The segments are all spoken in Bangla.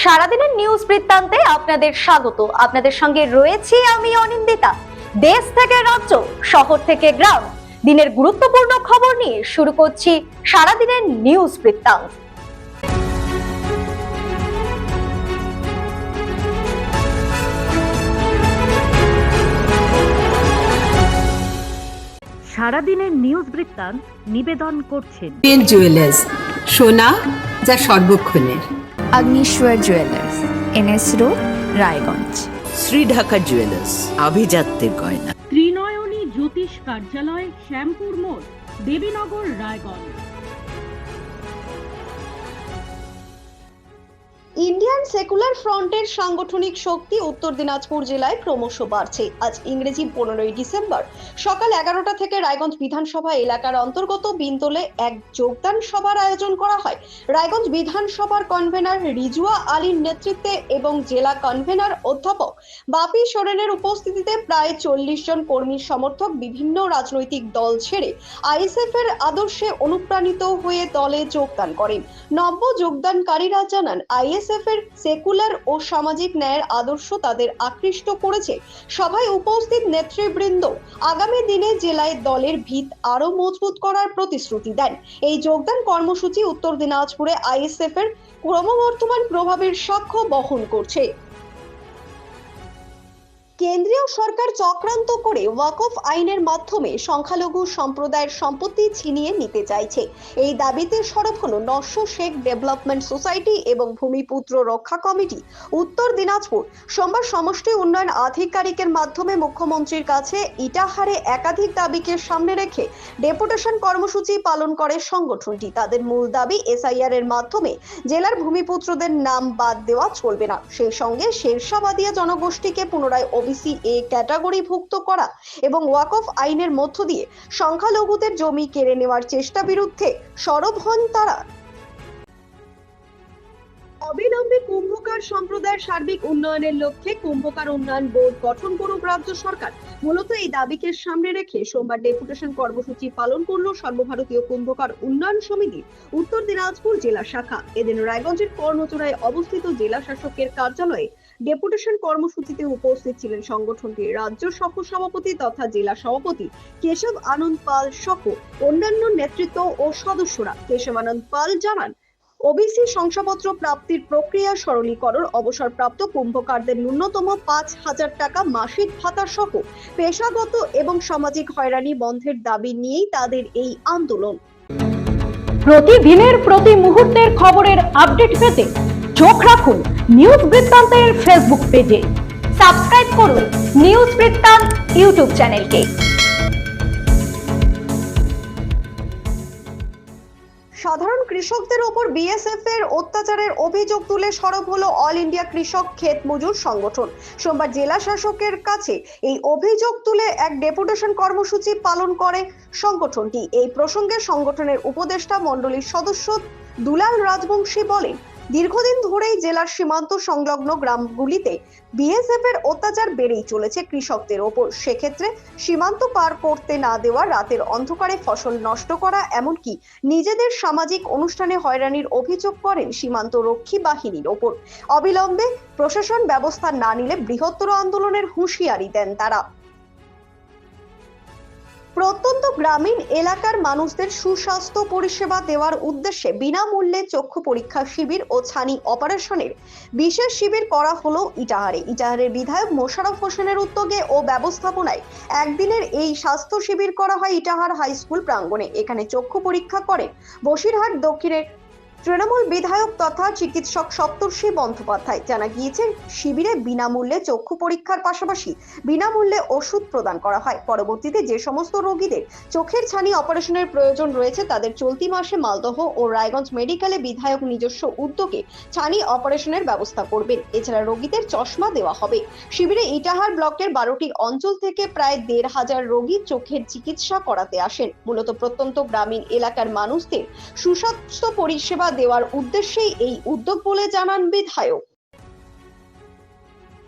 সারাদিনের নিউজ বৃত্তান্তে আপনাদের স্বাগত। আপনাদের সঙ্গে রয়েছি আমি অনিন্দিতা। দেশ থেকে রাজ্য, শহর থেকে গ্রাম, দিনের গুরুত্বপূর্ণ খবর নিয়ে শুরু করছি সারাদিনের নিউজ বৃত্তান্ত। সারাদিনের নিউজ বৃত্তান্ত নিবেদন করছেন জুয়েলার্স, সোনা যা সর্বক্ষণের। Agnishwar jewellers, NS road, Raiganj. Shri Dhaka jewellers, আভিজাত্যের গয়না। ত্রিনয়নী জ্যোতিষ কার্যালয়, শ্যামপুর মোড়, দেবীনগর, রায়গঞ্জ। ইন্ডিয়ান সেকুলার ফ্রন্টের সাংগঠনিক শক্তি উত্তর দিনাজপুর জেলায় ক্রমশ বাড়ছে। আজ ইংরেজি 15ই ডিসেম্বর সকাল 11টা থেকে রায়গঞ্জ বিধানসভা এলাকার অন্তর্গত বিনতলে এক যোগদান সভার আয়োজন করা হয়। রায়গঞ্জ বিধানসভার কনভেনার রিজুয়া আলীর নেতৃত্বে এবং জেলা কনভেনার অধ্যাপক বাপি সোরেনের উপস্থিতিতে প্রায় 40 জন কর্মী সমর্থক বিভিন্ন রাজনৈতিক দল ছেড়ে আইএসএফ এর আদর্শে অনুপ্রাণিত হয়ে দলে যোগদান করেন। নব্য যোগদানকারীরা জানান, আইএসএফ এর সেকুলার ও সামাজিক ন্যায়ের আদর্শ তাদের আকৃষ্ট করেছে। সভায় উপস্থিত নেতৃবৃন্দ আগামী দিনে জেলায় দলের ভিত আরো মজবুত করার প্রতিশ্রুতি দেন। এই যোগদান কর্মসূচি উত্তর দিনাজপুরে আইএসএফ এর ক্রমবর্ধমান প্রভাবের সাক্ষ্য বহন করছে। কেন্দ্রীয় সরকার চক্রান্ত করে ওয়াকফ আইনের মাধ্যমে সংখ্যালঘু সম্প্রদায়ের সম্পত্তি ছিনিয়ে নিতে চাইছে। এই দাবিতে সরব হলো নস্য শেখ ডেভেলপমেন্ট সোসাইটি এবং ভূমিপুত্র রক্ষা কমিটি উত্তর দিনাজপুর। সোমবার সমষ্টি উন্নয়ন আধিকারিকের মাধ্যমে মুখ্যমন্ত্রীর কাছে ইটাহারে একাধিক দাবিকে সামনে রেখে ডেপুটেশন কর্মসূচি পালন করে সংগঠনটি। তাদের মূল দাবি, এসআইআর এর মাধ্যমে জেলার ভূমিপুত্রদের নাম বাদ দেওয়া চলবে না। সেই সঙ্গে শেরশাবাদিয়া জনগোষ্ঠীকে পুনরায় ওবিসি এ ক্যাটাগরিভুক্ত করা এবং ওয়াকফ আইনের মধ্য দিয়ে সংখ্যালঘুদের জমি কেড়ে নেওয়ার চেষ্টা বিরুদ্ধে সরব হন তারা। অবিলম্বে কুম্ভকার সম্প্রদায়ের সার্বিক উন্নয়নের লক্ষ্যে কুম্ভকার উন্নয়ন বোর্ড গঠন করুক রাজ্য সরকার। মূলত এই দাবিকে সামনে রেখে সোমবার ডেপুটেশন কর্মসূচি পালন করল সর্বভারতীয় কুম্ভকার উন্নয়ন সমিতির উত্তর দিনাজপুর জেলা শাখা। এদিন রায়গঞ্জের কর্ণচূড়ায় অবস্থিত জেলা শাসকের কার্যালয়ে ডেপুটেশন কর্মসূচিতে উপস্থিত ছিলেন সংগঠনটির রাজ্য সহ সভাপতি তথা জেলা সভাপতি কেশব আনন্দ পাল সহ অন্যান্য নেতৃত্ব ও সদস্যরা। কেশব আনন্দ পাল জানান, ওবিসি শংসাপত্র প্রাপ্তির প্রক্রিয়া সরলীকরণ, অবসরপ্রাপ্ত কুম্ভকারদের ন্যূনতম 5,000 টাকা মাসিক ভাতা সহ পেশাগত এবং সামাজিক হয়রানি বন্ধের দাবি নিয়েই তাদের এই আন্দোলন। প্রতিদিনের প্রতি মুহূর্তের খবরের আপডেট পেতে চোখ রাখুন নিউজ বৃত্তান্তের ফেসবুক পেজে। সাবস্ক্রাইব করুন নিউজ বৃত্তান্ত ইউটিউব চ্যানেলকে। সাধারণ কৃষকদের ওপর বিএসএফ এর অত্যাচারের অভিযোগ তুলে সরব হলো অল ইন্ডিয়া কৃষক ক্ষেত মজুর সংগঠন। সোমবার জেলা শাসকের কাছে এই অভিযোগ তুলে এক ডেপুটেশন কর্মসূচি পালন করে সংগঠনটি। এই প্রসঙ্গে সংগঠনের উপদেষ্টা মণ্ডলীর সদস্য দুলাল রাজবংশী বলেন, দীর্ঘদিন ধরেই জেলার সীমান্ত সংলগ্ন গ্রামগুলিতে বিএসএফ এর অত্যাচার বেড়েই চলেছে কৃষকদের ওপর। সেক্ষেত্রে সীমান্ত পার করতে না দেওয়া, রাতের অন্ধকারে ফসল নষ্ট করা, এমনকি নিজেদের সামাজিক অনুষ্ঠানে হয়রানির অভিযোগ করেন সীমান্ত রক্ষী বাহিনীর ওপর। অবিলম্বে প্রশাসন ব্যবস্থা না নিলে বৃহত্তর আন্দোলনের হুঁশিয়ারি দেন তারা। প্রত্যন্ত গ্রামীণ এলাকার মানুষদের সুস্বাস্থ্য পরিষেবা দেওয়ার উদ্দেশ্যে বিনামূল্যে চক্ষু পরীক্ষা শিবির ও ছানি অপারেশনের বিশেষ শিবির করা হলো ইটাহারে। ইটাহারের বিধায়ক মোশাররফ হোসেনের উদ্যোগে ও ব্যবস্থাপনায় একদিনের এই স্বাস্থ্য শিবির করা হয় ইটাহার হাই স্কুল প্রাঙ্গণে। এখানে চক্ষু পরীক্ষা করেন বসিরহাট দক্ষিণের তৃণমূল বিধায়ক তথা চিকিৎসক সপ্তর্ষি বন্দ্যোপাধ্যায়। জানা গিয়েছে, শিবিরে বিনামূল্যে চক্ষু পরীক্ষার পাশাপাশি বিনামূল্যে ওষুধ প্রদান করা হয়। পরবর্তীতে যে সমস্ত রোগীদের চোখের ছানি অপারেশনের প্রয়োজন রয়েছে তাদের চলতি মাসে মালদহ ও রায়গঞ্জ মেডিকেলে বিধায়ক নিজস্ব উদ্যোগে ছানি অপারেশনের ব্যবস্থা করবেন। এছাড়া রোগীদের চশমা দেওয়া হবে। শিবিরে ইটাহার ব্লকের 12টি অঞ্চল থেকে প্রায় 1,500 রোগী চোখের চিকিৎসা করাতে আসেন। মূলত প্রত্যন্ত গ্রামীণ এলাকার মানুষদের সুস্বাস্থ্য পরিষেবা দেওয়ার উদ্দেশ্যেই এই উদ্যোগ বলে জানান বিধায়ক।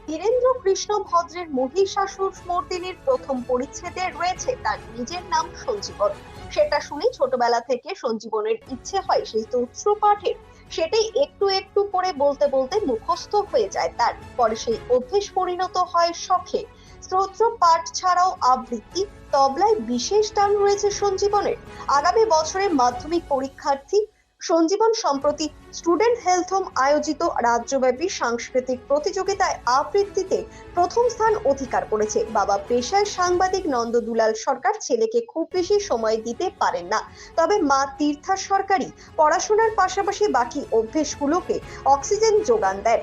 বীরেন্দ্র কৃষ্ণ ভদ্রের মহিষাসুর মর্দিনীর প্রথম পরিচ্ছেদে রয়েছে তার নিজের নাম সঞ্জীবন। সেটা শুনে ছোটবেলা থেকে সঞ্জীবনের ইচ্ছে হয় সেই স্তোত্র পাঠের। সেটাই একটু একটু করে বলতে বলতে মুখস্থ হয়ে যায় তার। পরে সেই অভ্যেস পরিণত হয় শখে। স্তোত্র পাঠ ছাড়াও আবৃত্তি, তবলায় বিশেষ টান রয়েছে সঞ্জীবনের। আগামী বছরের মাধ্যমিক পরীক্ষার্থী সঞ্জীবন সম্প্রতি স্টুডেন্ট হেলথ হোম আয়োজিত রাজ্যব্যাপী সাংস্কৃতিক প্রতিযোগিতায় আবৃত্তিতে প্রথম স্থান অধিকার করেছে। বাবা পেশায় সাংবাদিক নন্দদুলাল সরকার ছেলেকে খুব বেশি সময় দিতে পারেন না, তবে মা তীর্থা সরকারই পড়াশোনার পাশাপাশি বাকি অভ্যেসগুলোকে অক্সিজেন যোগান দেন।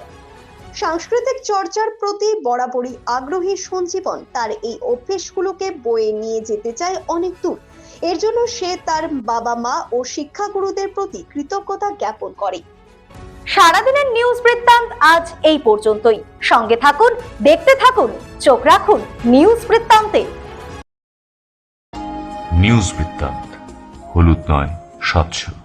সাংস্কৃতিক চর্চার প্রতি বরাবরই আগ্রহী সঞ্জীবন তার এই অভ্যেসগুলোকে বয়ে নিয়ে যেতে চায় অনেক দূর। এর জন্য সে তার বাবা মা ও শিক্ষাগুরুদের প্রতি কৃতজ্ঞতা জ্ঞাপন করে। সারাদিনের নিউজ বৃত্তান্ত আজ এই পর্যন্তই। সঙ্গে থাকুন, দেখতে থাকুন, চোখ রাখুন নিউজ বৃত্তান্তে। নিউজ বৃত্তান্ত, হলুদ নয়, স্বচ্ছ।